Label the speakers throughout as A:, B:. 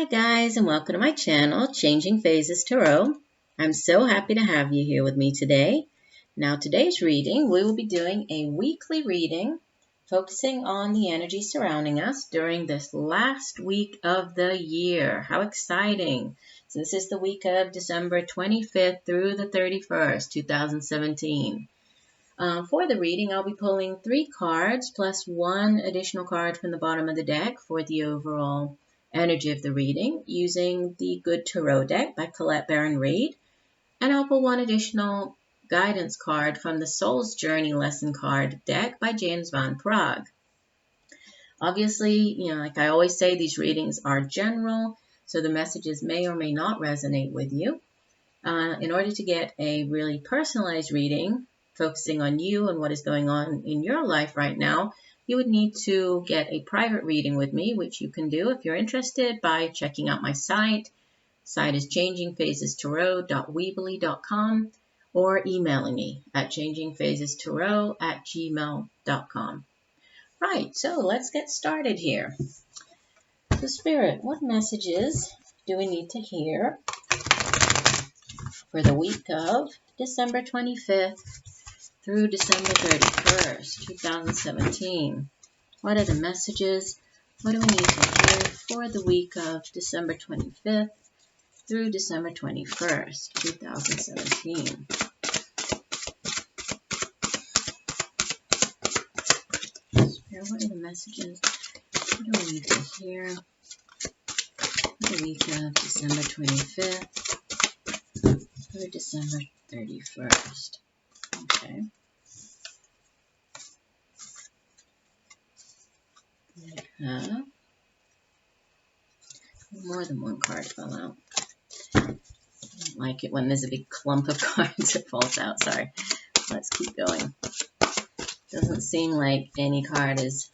A: Hi guys, and welcome to my channel, Changing Phases Tarot. I'm so happy to have you here with me today. Now today's reading, we will be doing a weekly reading focusing on the energy surrounding us during this last week of the year. How exciting! So this is the week of December 25th through the 31st, 2017. For the reading, I'll be pulling 3 cards plus 1 additional card from the bottom of the deck for the overall energy of the reading using the Good Tarot deck by Colette Baron-Reid. And I'll pull 1 additional guidance card from the Soul's Journey Lesson card deck by James van Praagh. Obviously, like I always say, these readings are general, so the messages may or may not resonate with you. In order to get a really personalized reading, focusing on you and what is going on in your life right now, you would need to get a private reading with me, which you can do if you're interested by checking out my site. Site is changingphasestarot.weebly.com or emailing me at changingphasestarot@gmail.com. Right, so let's get started here. So Spirit, what messages do we need to hear for the week of December 25th through December 31st, 2017. What are the messages? What do we need to hear for the week of December 25th through December 21st, 2017? What are the messages? What do we need to hear for the week of December 25th through December 31st? Okay. More than 1 card fell out. I don't like it when there's a big clump of cards that falls out. Sorry. Let's keep going. Doesn't seem like any card is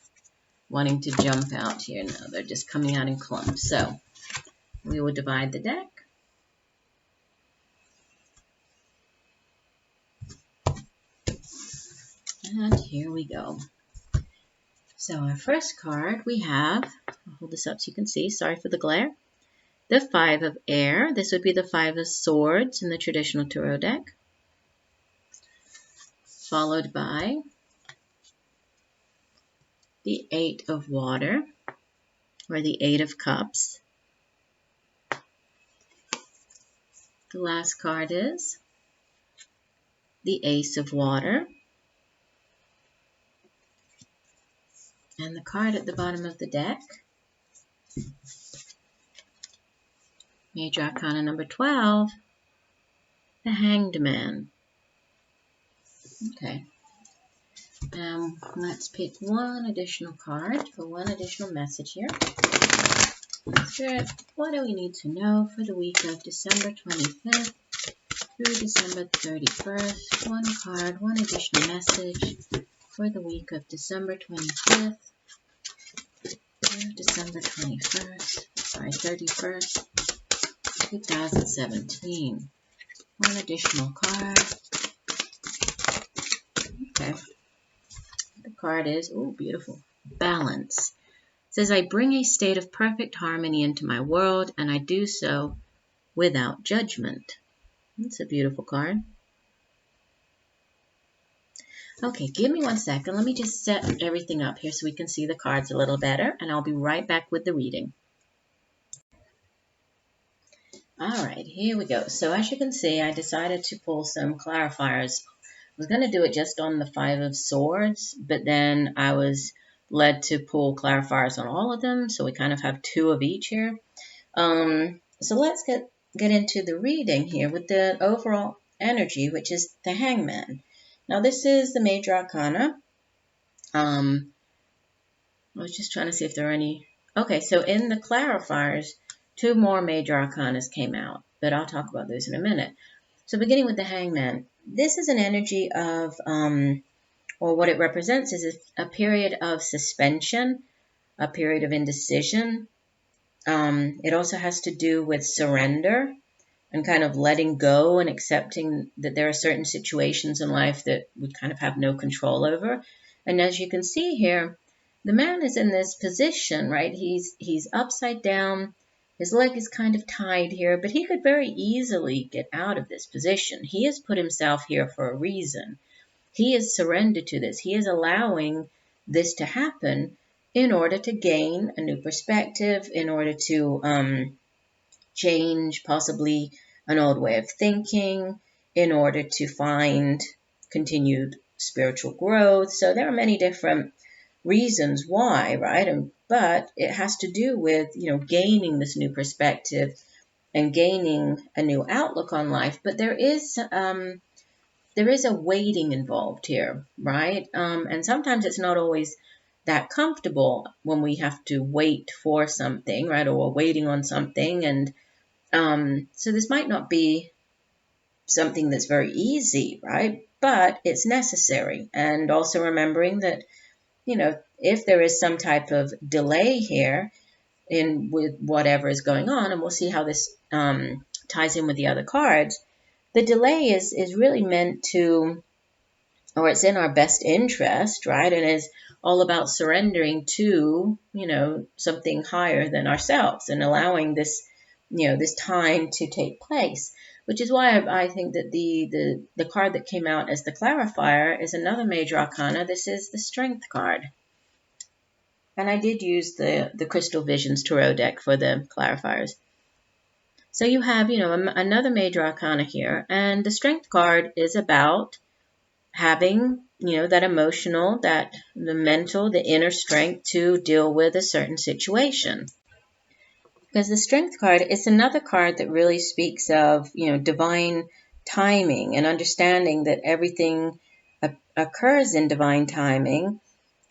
A: wanting to jump out here. No, they're just coming out in clumps. So we will divide the deck. And here we go. So our first card we have, I'll hold this up so you can see, sorry for the glare, the 5 of Air. This would be the 5 of Swords in the traditional tarot deck, followed by the 8 of Water, or the 8 of Cups. The last card is the Ace of Water. And the card at the bottom of the deck, Major Arcana number 12, the Hanged Man. Okay. Let's pick 1 additional card for 1 additional message here. Spirit, what do we need to know for the week of December 25th through December 31st? 1 card, 1 additional message for the week of December 25th through December 31st, 2017. 1 additional card. Okay. The card is, oh, beautiful, Balance. It says, I bring a state of perfect harmony into my world, and I do so without judgment. That's a beautiful card. Okay, give me 1 second. Let me just set everything up here so we can see the cards a little better, and I'll be right back with the reading. All right, here we go. So as you can see, I decided to pull some clarifiers. I was going to do it just on the 5 of Swords, but then I was led to pull clarifiers on all of them, so we kind of have 2 of each here. So let's get into the reading here with the overall energy, which is the Hangman. Now, this is the Major Arcana. I was just trying to see if there are any. Okay, so in the clarifiers, 2 more Major Arcanas came out, but I'll talk about those in a minute. So beginning with the Hangman, this is an energy of, or what it represents is a period of suspension, a period of indecision. It also has to do with surrender and kind of letting go and accepting that there are certain situations in life that we kind of have no control over. And as you can see here, the man is in this position, right? He's upside down, His leg is kind of tied here, but he could very easily get out of this position. He has put himself here for a reason. He is surrendered to this. He is allowing this to happen in order to gain a new perspective, in order to change possibly an old way of thinking, in order to find continued spiritual growth. So there are many different reasons why, right? But it has to do with, gaining this new perspective and gaining a new outlook on life. But there is a waiting involved here, right? And sometimes it's not always that comfortable when we have to wait for something, right? Or we're waiting on something. And so this might not be something that's very easy, right? But it's necessary. And also remembering that, if there is some type of delay here with whatever is going on, and we'll see how this ties in with the other cards, the delay is really meant to, or it's in our best interest, right? And is all about surrendering to, something higher than ourselves and allowing this, this time to take place. Which is why I think that the card that came out as the clarifier is another major arcana. This is the Strength card. And I did use the Crystal Visions Tarot deck for the clarifiers. So you have, another major arcana here. And the Strength card is about having, that emotional, the mental, the inner strength to deal with a certain situation. Because the Strength card is another card that really speaks of, divine timing and understanding that everything occurs in divine timing.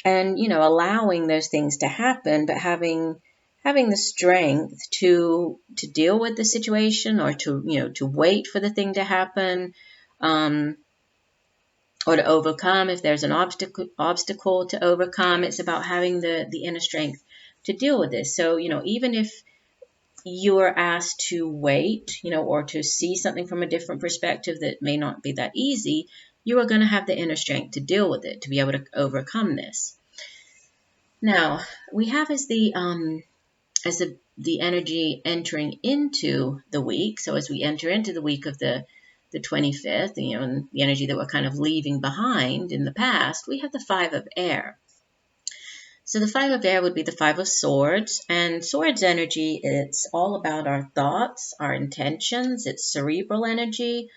A: And, allowing those things to happen, but having the strength to deal with the situation, or to wait for the thing to happen, or to overcome if there's an obstacle to overcome. It's about having the inner strength to deal with this. So, even if you are asked to wait, or to see something from a different perspective that may not be that easy, you are going to have the inner strength to deal with it, to be able to overcome this. Now, we have as the energy entering into the week. So as we enter into the week of the 25th, and the energy that we're kind of leaving behind in the past, we have the Five of Air. So the Five of Air would be the Five of Swords, and Swords energy, it's all about our thoughts, our intentions. It's cerebral energy.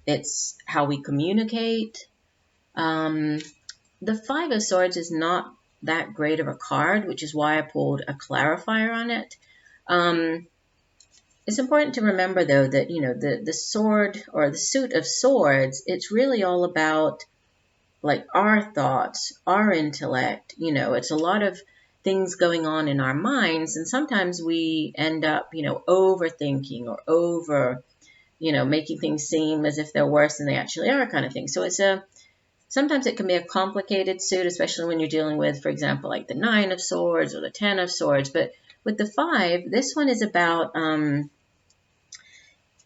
A: It's how we communicate. The Five of Swords is not that great of a card, which is why I pulled a clarifier on it. It's important to remember, though, that, the sword or the suit of swords, it's really all about, like, our thoughts, our intellect. It's a lot of things going on in our minds, and sometimes we end up, overthinking or making things seem as if they're worse than they actually are, kind of thing. So sometimes it can be a complicated suit, especially when you're dealing with, for example, like the Nine of Swords or the Ten of Swords. But with the Five, this one is about,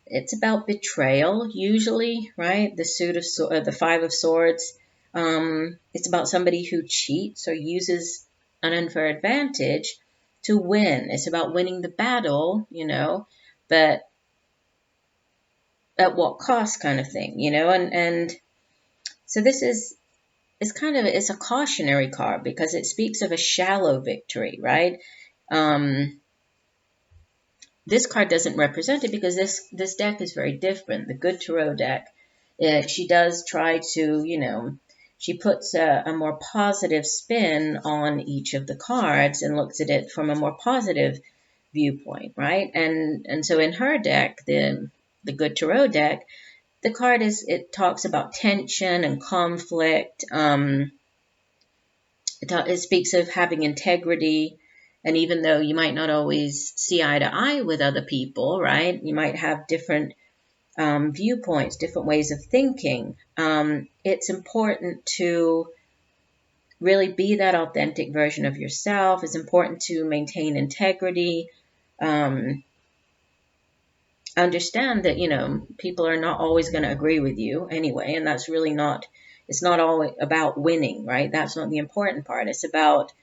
A: it's about betrayal, usually, right? The Five of Swords, it's about somebody who cheats or uses an unfair advantage to win. It's about winning the battle, but at what cost, kind of thing, and so this is, it's a cautionary card because it speaks of a shallow victory, right? This card doesn't represent it because this deck is very different. The Good Tarot deck, she does try to, she puts a more positive spin on each of the cards and looks at it from a more positive viewpoint, right? And so in her deck, the Good Tarot deck, the card it talks about tension and conflict. It speaks of having integrity. And even though you might not always see eye to eye with other people, right? You might have different viewpoints, different ways of thinking. It's important to really be that authentic version of yourself. It's important to maintain integrity. Understand that, people are not always going to agree with you anyway, and that's really not, it's not all about winning, right? That's not the important part. It's about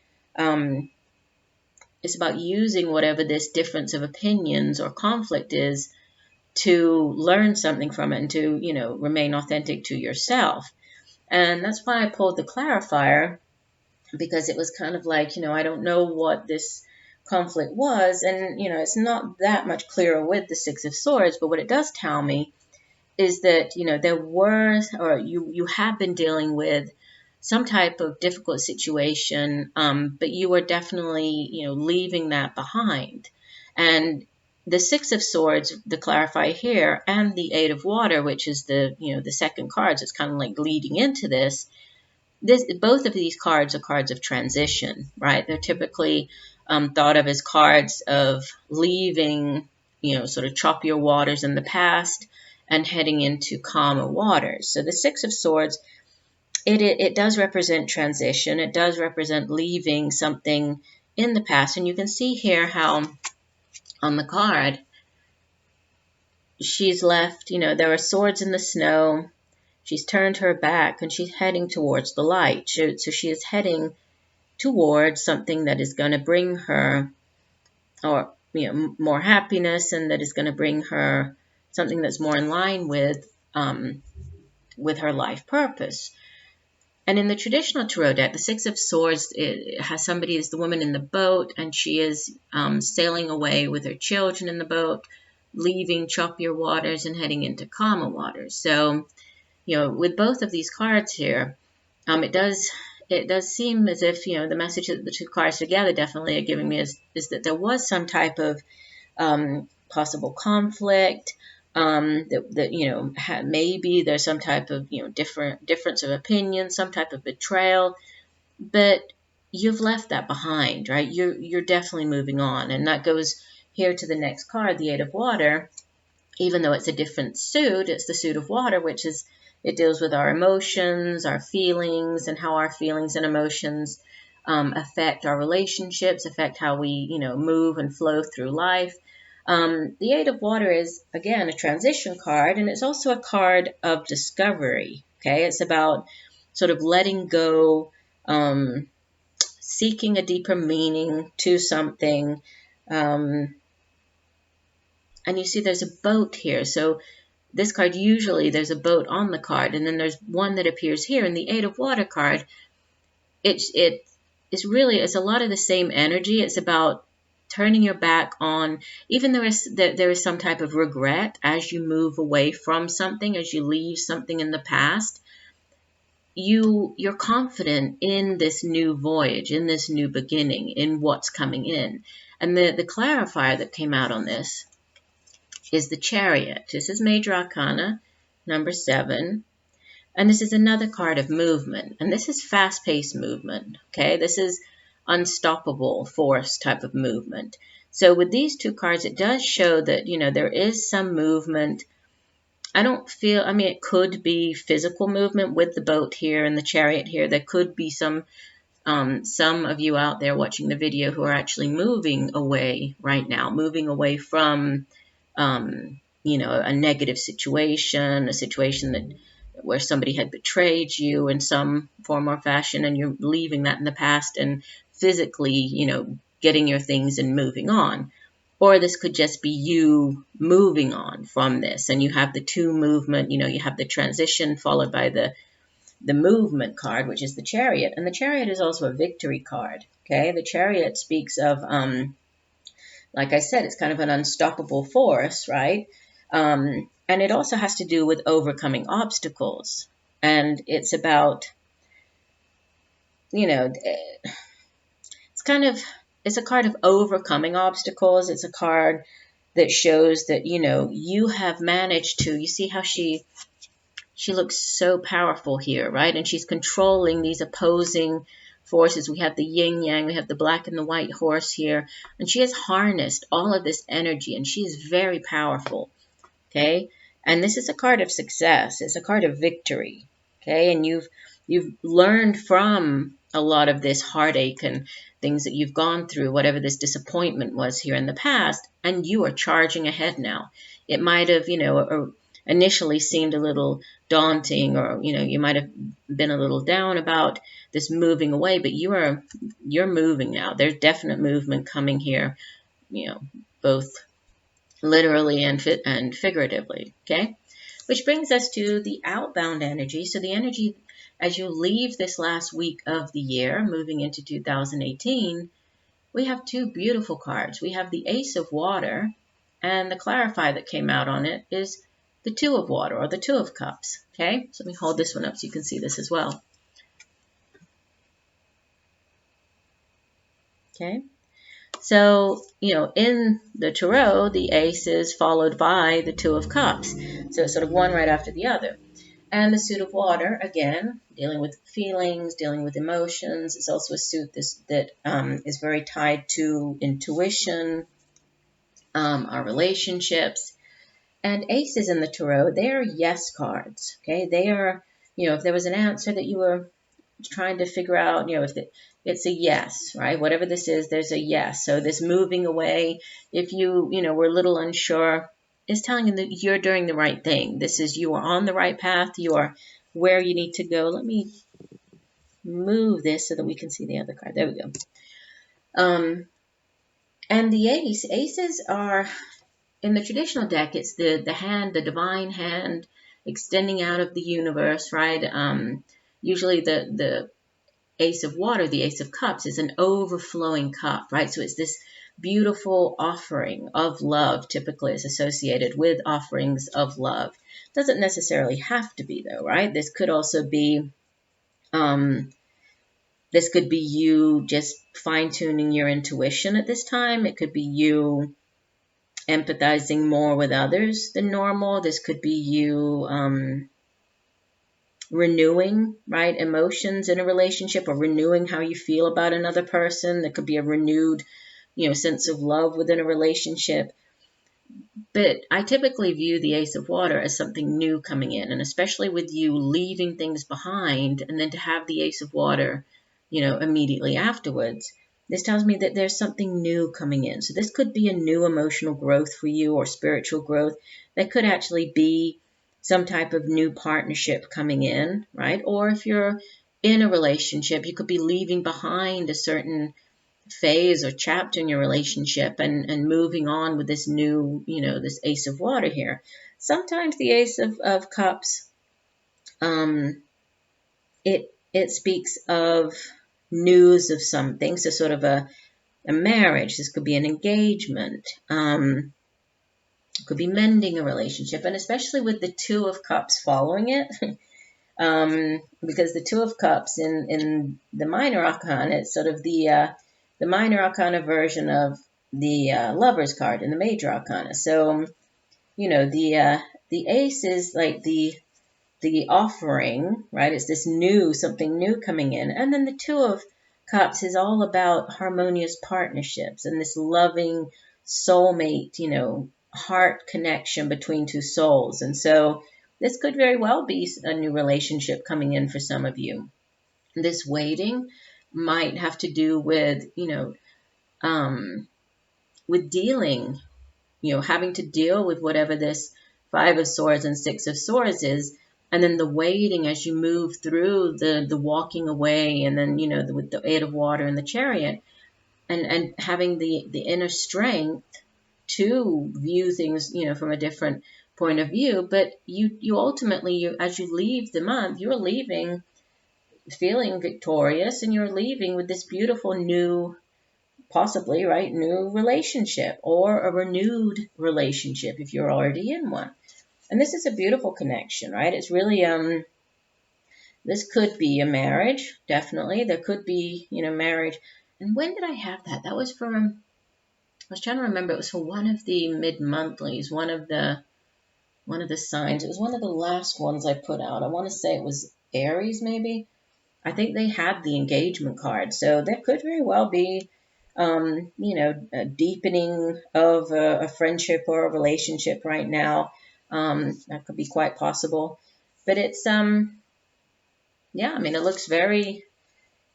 A: it's about using whatever this difference of opinions or conflict is to learn something from it and to, remain authentic to yourself. And that's why I pulled the clarifier, because it was kind of like, I don't know what this conflict was. And, it's not that much clearer with the Six of Swords, but what it does tell me is that, there were, or you have been dealing with some type of difficult situation, but you were definitely, leaving that behind. And the Six of Swords, the clarify here, and the Eight of Water, which is the, the second card, so it's kind of like leading into this. Both of these cards are cards of transition, right? They're typically thought of as cards of leaving, sort of choppier waters in the past and heading into calmer waters. So the Six of Swords, it does represent transition. It does represent leaving something in the past. And you can see here how on the card, she's left, there are swords in the snow. She's turned her back and she's heading towards the light. So she is heading towards something that is going to bring her, or more happiness, and that is going to bring her something that's more in line with her life purpose. And in the traditional tarot deck, the Six of Swords, it has somebody is the woman in the boat, and she is sailing away with her children in the boat, leaving choppier waters and heading into calmer waters. So, with both of these cards here, it does seem as if, the message that the two cards together definitely are giving me is that there was some type of possible conflict, that maybe there's some type of, difference of opinion, some type of betrayal, but you've left that behind, right? You're definitely moving on. And that goes here to the next card, the Eight of Water. Even though it's a different suit, it's the suit of water, which is, it deals with our emotions, our feelings, and how our feelings and emotions affect our relationships, affect how we, move and flow through life. The Eight of Water is, again, a transition card, and it's also a card of discovery, okay? It's about sort of letting go, seeking a deeper meaning to something. And you see there's a boat here. So this card, usually there's a boat on the card, and then there's one that appears here. In the Eight of Water card, it's a lot of the same energy. It's about turning your back on, even though there is some type of regret as you move away from something, as you leave something in the past. You're confident in this new voyage, in this new beginning, in what's coming in. And the clarifier that came out on this is the Chariot. This is Major Arcana, number 7. And this is another card of movement. And this is fast-paced movement, okay? This is unstoppable force type of movement. So with these two cards, it does show that, there is some movement. It could be physical movement with the boat here and the Chariot here. There could be some of you out there watching the video who are actually moving away right now, moving away from, a negative situation, a situation where somebody had betrayed you in some form or fashion, and you're leaving that in the past and physically, getting your things and moving on. Or this could just be you moving on from this, and you have the two movement, you have the transition followed by the movement card, which is the Chariot. And the Chariot is also a victory card, okay? The Chariot speaks of, like I said, it's kind of an unstoppable force, right? And it also has to do with overcoming obstacles. And it's about, it's a card of overcoming obstacles. It's a card that shows that, you have managed to, you see how she looks so powerful here, right? And she's controlling these opposing forces. We have the yin yang, we have the black and the white horse here, and she has harnessed all of this energy, and she is very powerful, okay? And this is a card of success. It's a card of victory, okay? And you've learned from a lot of this heartache and things that you've gone through, whatever this disappointment was here in the past, and you are charging ahead now. It might have, initially seemed a little daunting, or you might have been a little down about this moving away, but you're moving now. There's definite movement coming here, both literally and figuratively. Okay, which brings us to the outbound energy. So the energy as you leave this last week of the year, moving into 2018, we have two beautiful cards. We have the Ace of Water, and the clarify that came out on it is the Two of Water, or the Two of Cups. Okay, so let me hold this one up so you can see this as well. Okay, so, in the Tarot, the Ace is followed by the Two of Cups. So it's sort of one right after the other. And the suit of water, again, dealing with feelings, dealing with emotions. It's also a suit that is very tied to intuition, our relationships. And aces in the tarot, they are yes cards. Okay, they are, if there was an answer that you were trying to figure out, if it's a yes, right? Whatever this is, there's a yes. So this moving away, if you, were a little unsure, is telling you that you're doing the right thing. This is, you are on the right path. You are where you need to go. Let me move this so that we can see the other card. There we go. And the aces are, in the traditional deck, it's the hand, the divine hand extending out of the universe, right? Usually the Ace of Water, the Ace of Cups, is an overflowing cup, right? So it's this beautiful offering of love, typically is associated with offerings of love. Doesn't necessarily have to be, though, right? This could also be, you just fine-tuning your intuition at this time. It could be you empathizing more with others than normal. This could be you renewing, right, emotions in a relationship, or renewing how you feel about another person. There could be a renewed, sense of love within a relationship. But I typically view the Ace of Water as something new coming in, and especially with you leaving things behind, and then to have the Ace of Water, immediately afterwards, this tells me that there's something new coming in. So this could be a new emotional growth for you, or spiritual growth. That could actually be some type of new partnership coming in, right? Or if you're in a relationship, you could be leaving behind a certain phase or chapter in your relationship and moving on with this new, this Ace of Water here. Sometimes the Ace of Cups, it speaks of news of something, so sort of a marriage. This could be an engagement. Could be mending a relationship, and especially with the Two of Cups following it, because the Two of Cups in the minor arcana, it's sort of the minor arcana version of the Lover's card in the major arcana. So, the Ace is like the offering, right? It's this something new coming in, and then the Two of Cups is all about harmonious partnerships and this loving soulmate, heart connection between two souls. And so this could very well be a new relationship coming in for some of you. This waiting might have to do with, with dealing, having to deal with whatever this Five of Swords and Six of Swords is. And then the waiting as you move through the walking away, and then, with the Eight of Water and the Chariot, and having the inner strength to view things, from a different point of view. But you ultimately, as you leave the month, you're leaving feeling victorious, and you're leaving with this beautiful new, possibly, right, new relationship, or a renewed relationship if you're already in one. And this is a beautiful connection, right? It's really, this could be a marriage, definitely. There could be, marriage. And when did I have that? That was for, I was trying to remember. It was for one of the mid-monthlies, one of the signs. It was one of the last ones I put out. I want to say it was Aries, maybe. I think they had the engagement card. So there could very well be, a deepening of a friendship or a relationship right now. That could be quite possible. But it's, yeah, I mean, it looks very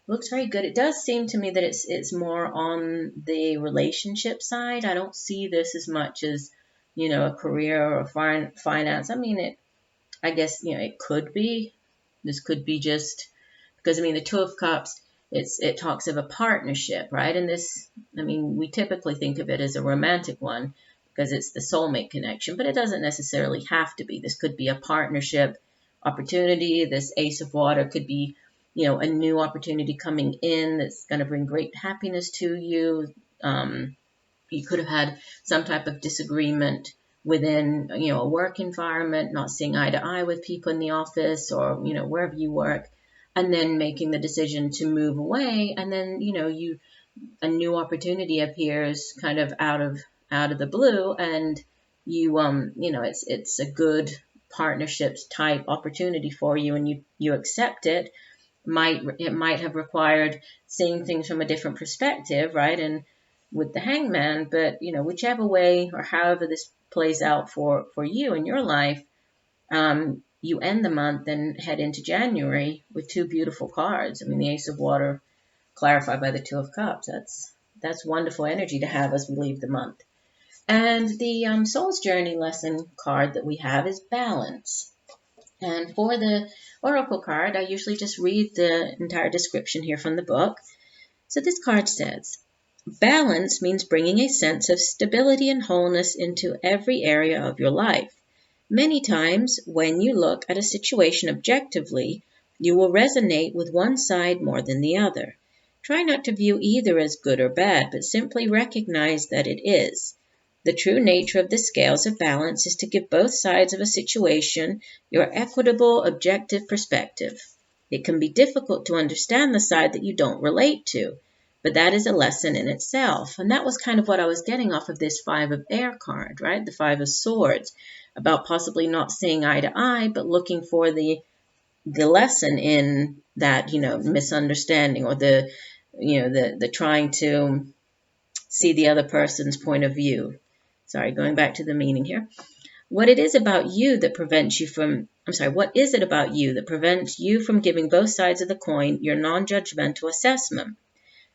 A: good. It does seem to me that it's more on the relationship side. I don't see this as much as, a career or finance. I mean, I guess, it could be. This could be just because, I mean, the Two of Cups, it talks of a partnership, right? And this, I mean, we typically think of it as a romantic one because it's the soulmate connection, but it doesn't necessarily have to be. This could be a partnership opportunity. This Ace of Water could be, a new opportunity coming in that's going to bring great happiness to you. You could have had some type of disagreement within, a work environment, not seeing eye to eye with people in the office or, wherever you work, and then making the decision to move away. And then, a new opportunity appears kind of out of the blue, and it's a good partnerships type opportunity for you, and you accept it. It might have required seeing things from a different perspective, right? And with the Hangman, but whichever way or however this plays out for you in your life, you end the month and head into January with two beautiful cards. I mean, the Ace of Water clarified by the Two of Cups. That's wonderful energy to have as we leave the month. And the Soul's Journey lesson card that we have is Balance. And for the Oracle card, I usually just read the entire description here from the book. So this card says, balance means bringing a sense of stability and wholeness into every area of your life. Many times, when you look at a situation objectively, you will resonate with one side more than the other. Try not to view either as good or bad, but simply recognize that it is. The true nature of the scales of balance is to give both sides of a situation your equitable, objective perspective. It can be difficult to understand the side that you don't relate to, but that is a lesson in itself. And that was kind of what I was getting off of this Five of Air card, right? The Five of Swords, about possibly not seeing eye to eye, but looking for the lesson in that, misunderstanding, or the trying to see the other person's point of view. Sorry, going back to the meaning here. What is it about you that prevents you from giving both sides of the coin your non-judgmental assessment?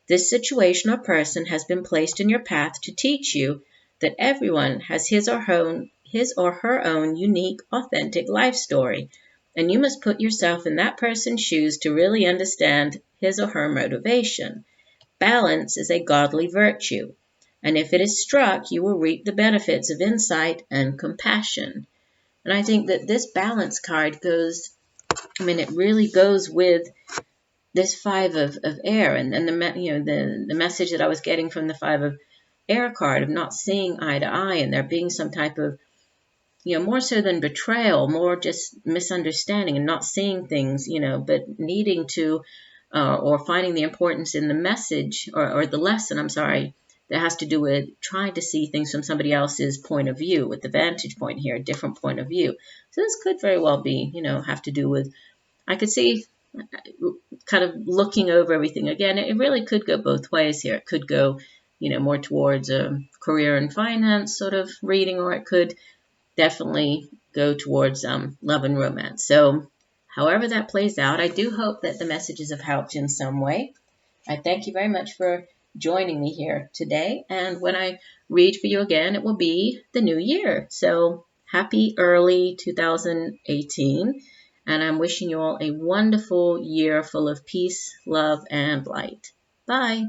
A: This situation or person has been placed in your path to teach you that everyone has his or her own unique, authentic life story, and you must put yourself in that person's shoes to really understand his or her motivation. Balance is a godly virtue, and if it is struck, you will reap the benefits of insight and compassion. And I think that this balance card it really goes with this Five of Air, and the message that I was getting from the Five of Air card of not seeing eye to eye, and there being some type of, more so than betrayal, more just misunderstanding and not seeing things, but needing to, or finding the importance in the message or the lesson, that has to do with trying to see things from somebody else's point of view, with the vantage point here, a different point of view. So this could very well be, have to do with, I could see kind of looking over everything again. It really could go both ways here. It could go, more towards a career and finance sort of reading, or it could definitely go towards love and romance. So however that plays out, I do hope that the messages have helped in some way. I thank you very much for joining me here today. And when I read for you again, it will be the new year. So happy early 2018. And I'm wishing you all a wonderful year full of peace, love, and light. Bye.